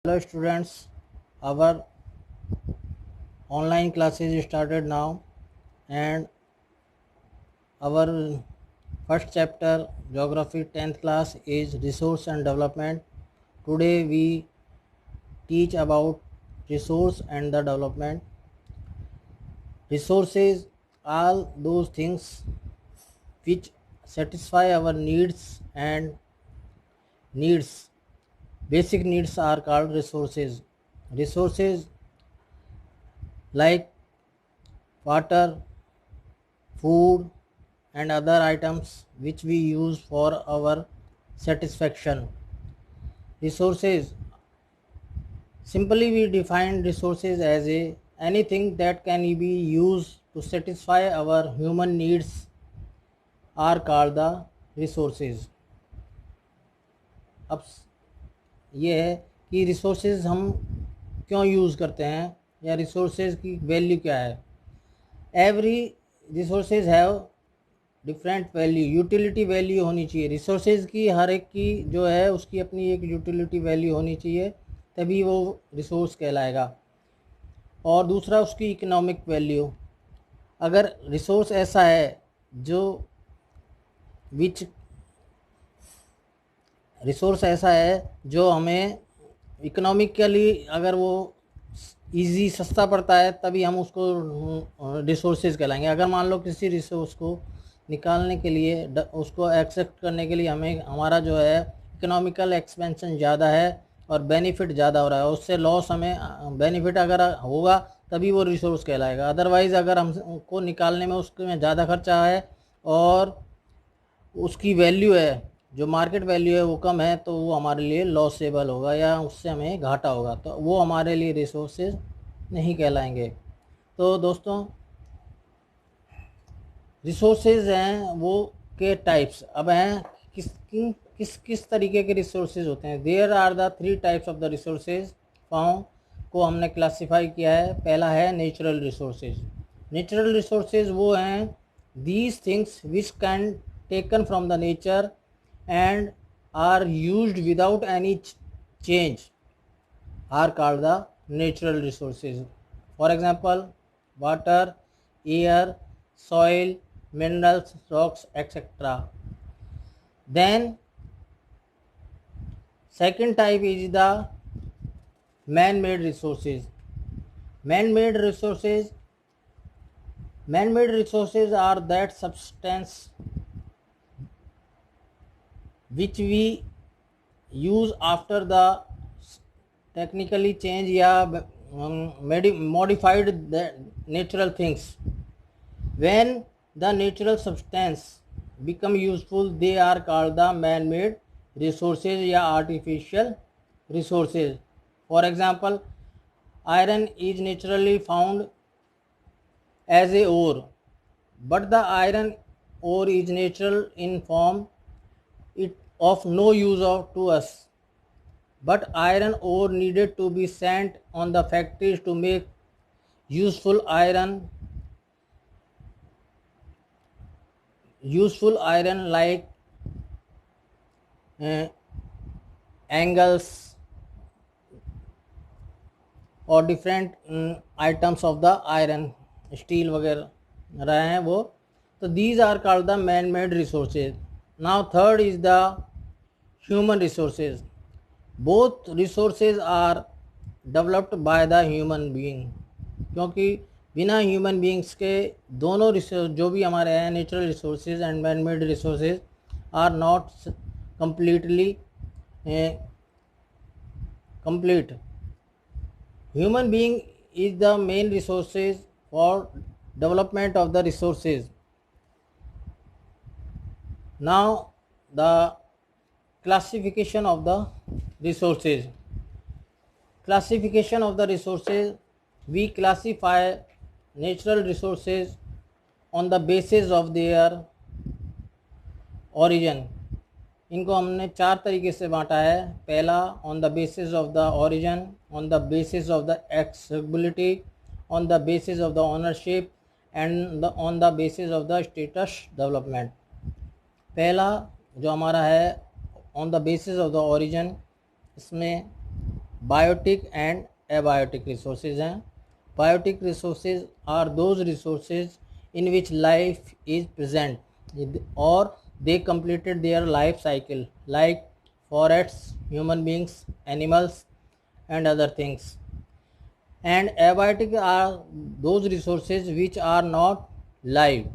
Hello students, our online classes started now, and our first chapter geography 10th class is resource and development. Today we teach about resource and the development. Resources, all those things which satisfy our needs, and needs, basic needs are called resources. Resources like water, food, and other items which we use for our satisfaction. Resources, simply we define resources as anything that can be used to satisfy our human needs are called the resources. अब ये है कि resources हम क्यों use करते हैं या resources की वैल्यू क्या है. Every resources have different value, utility value होनी चाहिए. रिसोर्सेज की हर एक की जो है उसकी अपनी एक यूटिलिटी वैल्यू होनी चाहिए, तभी वो रिसोर्स कहलाएगा. और दूसरा उसकी इकोनॉमिक वैल्यू. अगर रिसोर्स ऐसा है जो विच रिसोर्स ऐसा है जो हमें इकोनॉमिकली अगर वो इजी सस्ता पड़ता है तभी हम उसको रिसोर्सेज कहलाएंगे. अगर मान लो किसी रिसोर्स को निकालने के लिए, उसको एक्सेप्ट करने के लिए हमें हमारा जो है इकोनॉमिकल एक्सपेंशन ज़्यादा है और बेनिफिट ज़्यादा हो रहा है, उससे लॉस हमें बेनिफिट अगर होगा तभी वो रिसोर्स कहलाएगा. अदरवाइज़ अगर हमको निकालने में उसमें ज़्यादा खर्चा है और उसकी वैल्यू है, जो मार्केट वैल्यू है वो कम है, तो वो हमारे लिए लॉसेबल होगा या उससे हमें घाटा होगा, तो वो हमारे लिए रिसोर्सेज नहीं कहलाएंगे. तो दोस्तों रिसोर्सेज हैं वो के टाइप्स अब हैं किस तरीके के रिसोर्सेज होते हैं. There are the 3 types of the resources found को हमने क्लासिफाई किया है. पहला है नेचुरल रिसोर्सेज. नेचुरल रिसोर्सेज वो हैं these things which can taken from the nature and are used without any change are called the natural resources. For example, water, air, soil, minerals, rocks, etc. Then second type is the man-made resources. Man-made resources are that substance which we use after the technically change या modified the natural things. When the natural substance become useful, they are called the man-made resources या artificial resources. For example, iron is naturally found as a ore, but the iron ore is natural in form, it of no use to us, but iron ore needed to be sent on the factories to make useful iron like angles और different items of the iron, steel वगैरह रहे हैं वो. तो these are called the man made resources. Now third is the human resources. Both resources are developed by the human being. क्योंकि बिना human beings के दोनों रिसोर्स जो भी हमारे हैं, natural resources and man made resources, are not completely complete. Human being is the main resources for development of the resources. Now the classification of the resources. Classification of the resources, we classify natural resources on the basis of their origin. इनको हमने 4 तरीके से बांटा है. पहला on the basis of the origin, on the basis of the accessibility, on the basis of the ownership and on the basis of the status development. पहला जो हमारा है on the basis of the origin, इसमें biotic and abiotic resources हैं। Biotic resources are those resources in which life is present और they completed their life cycle, like forests, human beings, animals, and other things. And abiotic are those resources which are not live,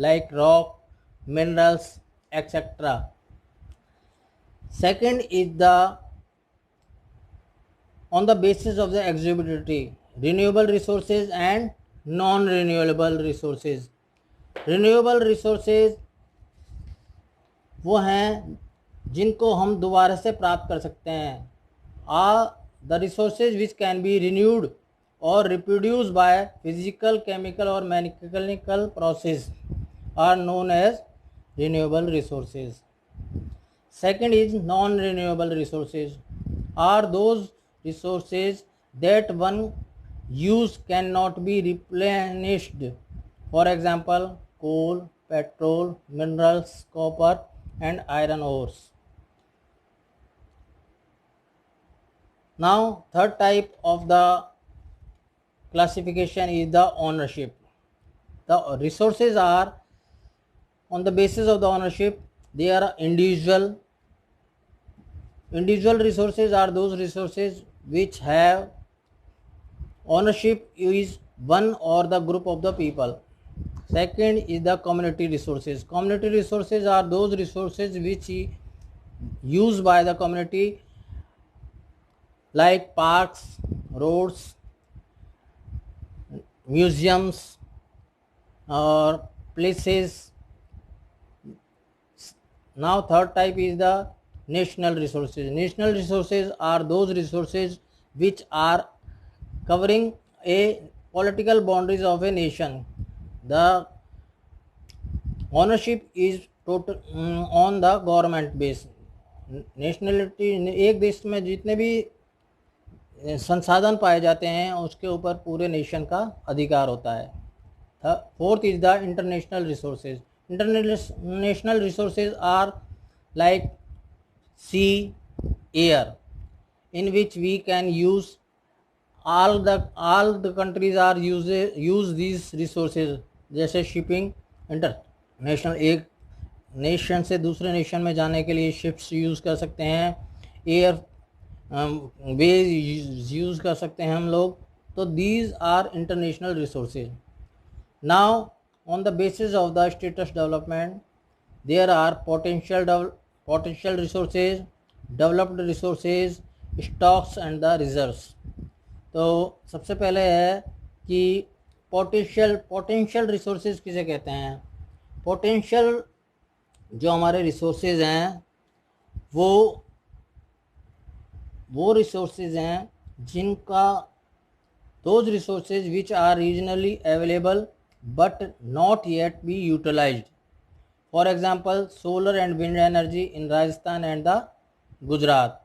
like rock, minerals, etc. Second is the on the basis of the exhaustibility, renewable resources and non-renewable resources. Renewable resources वो हैं जिनको हम दोबारा से प्राप्त कर सकते हैं। The resources which can be renewed और रिप्रोड्यूस बाय फिजिकल, केमिकल और mechanical process are known as renewable resources. Second is non renewable resources are those resources that one use can not be replenished, for example coal, petrol, minerals, copper and iron ores. Now third type of the classification is the ownership. The resources are on the basis of the ownership, they are individual. Individual resources are those resources which have ownership is one or the group of the people. Second is the community resources. Community resources are those resources which used by the community, like parks, roads, museums, or places. Now third type is the national resources. National resources are those resources which are covering a political boundaries of a nation. The ownership is total on the government base. Nationality, एक देश में जितने भी संसाधन पाए जाते हैं उसके ऊपर पूरे नेशन का अधिकार होता है। Fourth is the international resources. International resources are like sea, air, in which we can use all the countries are use these resources, जैसे शिपिंग, इंटरनेशनल एक नेशन से दूसरे नेशन में जाने के लिए शिप्स यूज़ कर सकते हैं, एयर वे यूज़ कर सकते हैं हम लोग. तो these are international resources. Now on the basis of the status development, there are potential resources, developed resources, stocks and the reserves. तो सबसे पहले है कि पोटेंशियल रिसोर्सेज किसे कहते हैं. पोटेंशियल जो हमारे रिसोर्सेज हैं वो रिसोर्सेज हैं जिनका those resources which are regionally available but not yet be utilized. For example, solar and wind energy in Rajasthan and the Gujarat.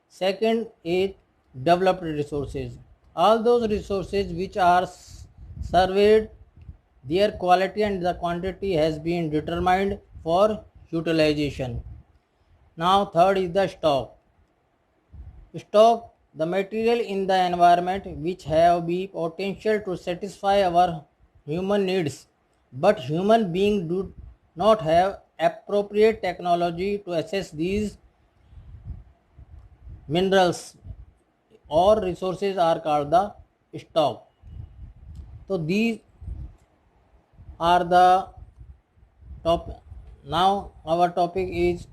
Second is developed resources. All those resources which are surveyed, their quality and the quantity has been determined for utilization. Now third is the stock. Stock, the material in the environment which have the potential to satisfy our human needs, but human beings do not have appropriate technology to access these minerals or resources are called the stock. So these are the top. Now our topic is